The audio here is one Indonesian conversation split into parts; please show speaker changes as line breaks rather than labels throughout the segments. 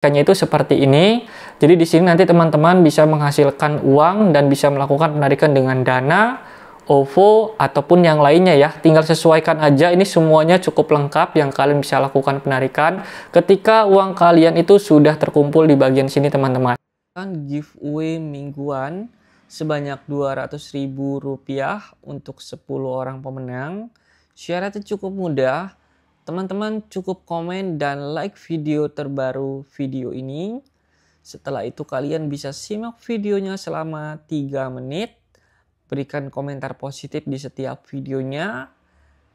Itu seperti ini. Jadi di sini nanti teman-teman bisa menghasilkan uang dan bisa melakukan penarikan dengan Dana, OVO, ataupun yang lainnya ya. Tinggal sesuaikan aja, ini semuanya cukup lengkap yang kalian bisa lakukan penarikan ketika uang kalian itu sudah terkumpul di bagian sini teman-teman. Giveaway mingguan sebanyak Rp200.000 untuk 10 orang pemenang. Syaratnya cukup mudah. Teman-teman cukup komen dan like video terbaru video ini. Setelah itu kalian bisa simak videonya selama 3 menit. Berikan komentar positif di setiap videonya.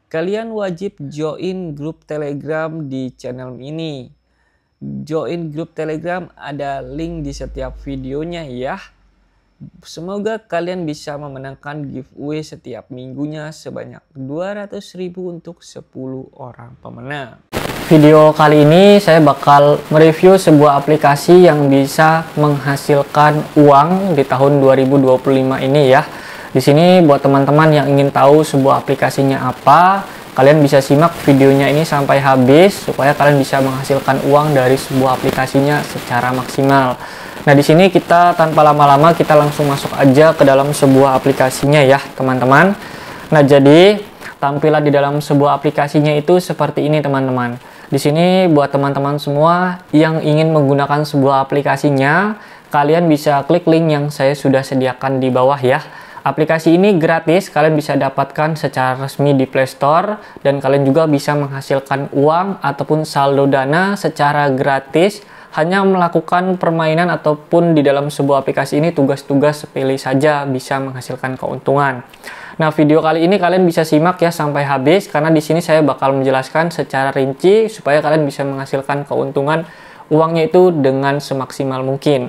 Kalian wajib join grup Telegram di channel ini. Join grup Telegram ada link di setiap videonya ya. Semoga kalian bisa memenangkan giveaway setiap minggunya sebanyak Rp200.000 untuk 10 orang pemenang. Video kali ini saya bakal mereview sebuah aplikasi yang bisa menghasilkan uang di tahun 2025 ini ya. Di sini buat teman-teman yang ingin tahu sebuah aplikasinya apa, kalian bisa simak videonya ini sampai habis supaya kalian bisa menghasilkan uang dari sebuah aplikasinya secara maksimal. Nah, di sini kita tanpa lama-lama kita langsung masuk aja ke dalam sebuah aplikasinya ya, teman-teman. Nah, jadi tampilan di dalam sebuah aplikasinya itu seperti ini, teman-teman. Di sini buat teman-teman semua yang ingin menggunakan sebuah aplikasinya, kalian bisa klik link yang saya sudah sediakan di bawah ya. Aplikasi ini gratis, kalian bisa dapatkan secara resmi di Play Store dan kalian juga bisa menghasilkan uang ataupun saldo Dana secara gratis. Hanya melakukan permainan ataupun di dalam sebuah aplikasi ini tugas-tugas sepele saja bisa menghasilkan keuntungan. Nah, video kali ini kalian bisa simak ya sampai habis karena di sini saya bakal menjelaskan secara rinci supaya kalian bisa menghasilkan keuntungan uangnya itu dengan semaksimal mungkin.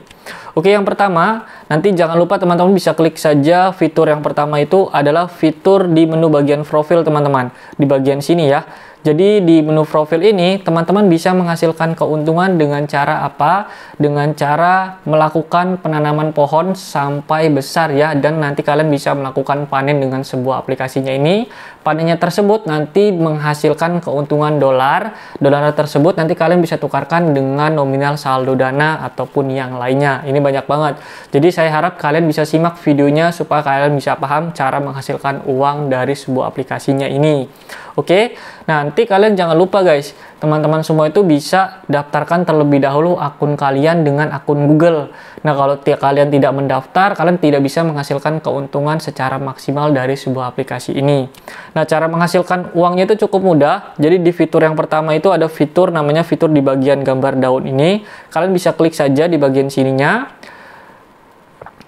Oke, yang pertama, nanti jangan lupa teman-teman bisa klik saja fitur yang pertama itu adalah fitur di menu bagian profil teman-teman. Di bagian sini ya. Jadi di menu profil ini teman-teman bisa menghasilkan keuntungan dengan cara apa? Dengan cara melakukan penanaman pohon sampai besar ya, dan nanti kalian bisa melakukan panen dengan sebuah aplikasinya ini. Panennya tersebut nanti menghasilkan keuntungan dolar. Dolar tersebut nanti kalian bisa tukarkan dengan nominal saldo Dana ataupun yang lainnya. Ini banyak banget. Jadi saya harap kalian bisa simak videonya supaya kalian bisa paham cara menghasilkan uang dari sebuah aplikasinya ini. Oke, nanti kalian jangan lupa guys, teman-teman semua itu bisa daftarkan terlebih dahulu akun kalian dengan akun Google. Nah, kalau kalian tidak mendaftar, kalian tidak bisa menghasilkan keuntungan secara maksimal dari sebuah aplikasi ini. Nah, cara menghasilkan uangnya itu cukup mudah. Jadi di fitur yang pertama itu ada fitur namanya fitur di bagian gambar daun ini. Kalian bisa klik saja di bagian sininya.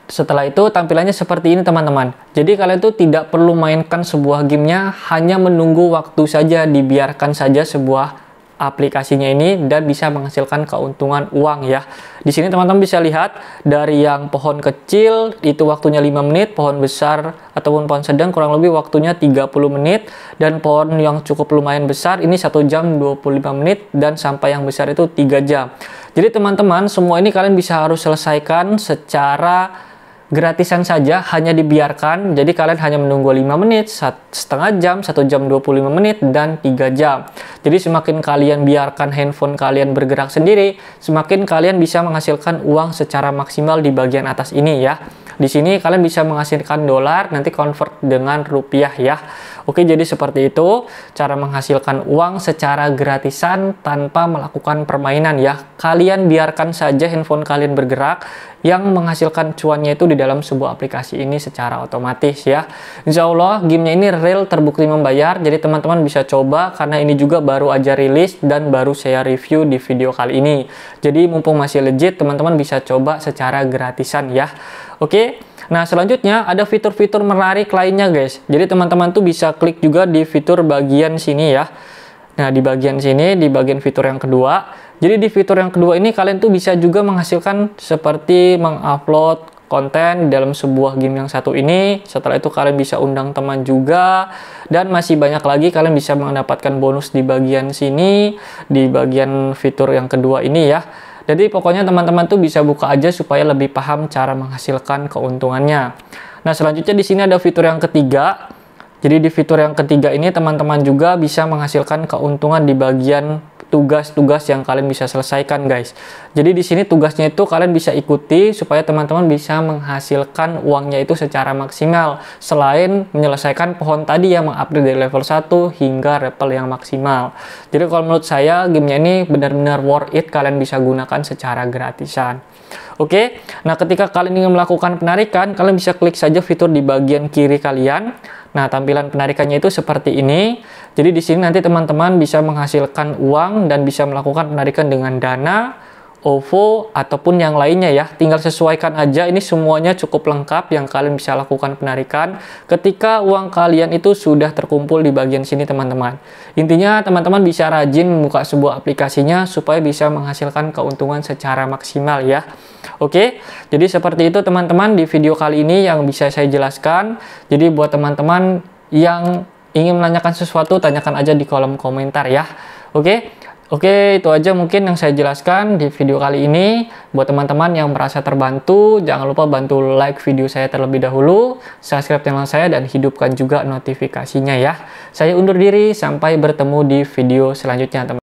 Setelah itu tampilannya seperti ini teman-teman. Jadi kalian tuh tidak perlu mainkan sebuah gamenya, hanya menunggu waktu saja, dibiarkan saja sebuah aplikasinya ini dan bisa menghasilkan keuntungan uang ya. Di sini teman-teman bisa lihat dari yang pohon kecil itu waktunya 5 menit, pohon besar ataupun pohon sedang kurang lebih waktunya 30 menit, dan pohon yang cukup lumayan besar ini 1 jam 25 menit, dan sampai yang besar itu 3 jam. Jadi teman-teman semua ini kalian bisa harus selesaikan secara gratisan saja, hanya dibiarkan. Jadi kalian hanya menunggu 5 menit, setengah jam, 1 jam 25 menit, dan 3 jam. Jadi semakin kalian biarkan handphone kalian bergerak sendiri, semakin kalian bisa menghasilkan uang secara maksimal di bagian atas ini ya. Di sini kalian bisa menghasilkan dolar, nanti convert dengan rupiah ya. Oke, jadi seperti itu cara menghasilkan uang secara gratisan tanpa melakukan permainan ya. Kalian biarkan saja handphone kalian bergerak, yang menghasilkan cuannya itu di dalam sebuah aplikasi ini secara otomatis ya. Insya Allah gamenya ini real terbukti membayar, jadi teman-teman bisa coba karena ini juga baru aja rilis dan baru saya review di video kali ini. Jadi mumpung masih legit, teman-teman bisa coba secara gratisan ya. Oke. Nah, selanjutnya ada fitur-fitur menarik lainnya guys. Jadi teman-teman tuh bisa klik juga di fitur bagian sini ya. Nah, di bagian sini, di bagian fitur yang kedua. Jadi di fitur yang kedua ini kalian tuh bisa juga menghasilkan seperti mengupload konten dalam sebuah game yang satu ini. Setelah itu kalian bisa undang teman juga. Dan masih banyak lagi, kalian bisa mendapatkan bonus di bagian sini, di bagian fitur yang kedua ini ya. Jadi pokoknya teman-teman tuh bisa buka aja supaya lebih paham cara menghasilkan keuntungannya. Nah, selanjutnya di sini ada fitur yang ketiga. Jadi di fitur yang ketiga ini teman-teman juga bisa menghasilkan keuntungan di bagian tugas-tugas yang kalian bisa selesaikan guys. Jadi di sini tugasnya itu kalian bisa ikuti supaya teman-teman bisa menghasilkan uangnya itu secara maksimal. Selain menyelesaikan pohon tadi yang mengupgrade dari level 1 hingga level yang maksimal. Jadi kalau menurut saya gamenya ini benar-benar worth it, kalian bisa gunakan secara gratisan. Oke, nah ketika kalian ingin melakukan penarikan, kalian bisa klik saja fitur di bagian kiri kalian. Nah, tampilan penarikannya itu seperti ini. Jadi di sini nanti teman-teman bisa menghasilkan uang dan bisa melakukan penarikan dengan Dana, OVO, ataupun yang lainnya ya. Tinggal sesuaikan aja, ini semuanya cukup lengkap yang kalian bisa lakukan penarikan ketika uang kalian itu sudah terkumpul di bagian sini teman-teman. Intinya teman-teman bisa rajin membuka sebuah aplikasinya supaya bisa menghasilkan keuntungan secara maksimal ya. Oke, jadi seperti itu teman-teman di video kali ini yang bisa saya jelaskan. Jadi buat teman-teman yang ingin menanyakan sesuatu, tanyakan aja di kolom komentar ya. Oke, itu aja mungkin yang saya jelaskan di video kali ini. Buat teman-teman yang merasa terbantu, jangan lupa bantu like video saya terlebih dahulu, subscribe channel saya, dan hidupkan juga notifikasinya ya. Saya undur diri, sampai bertemu di video selanjutnya teman-teman.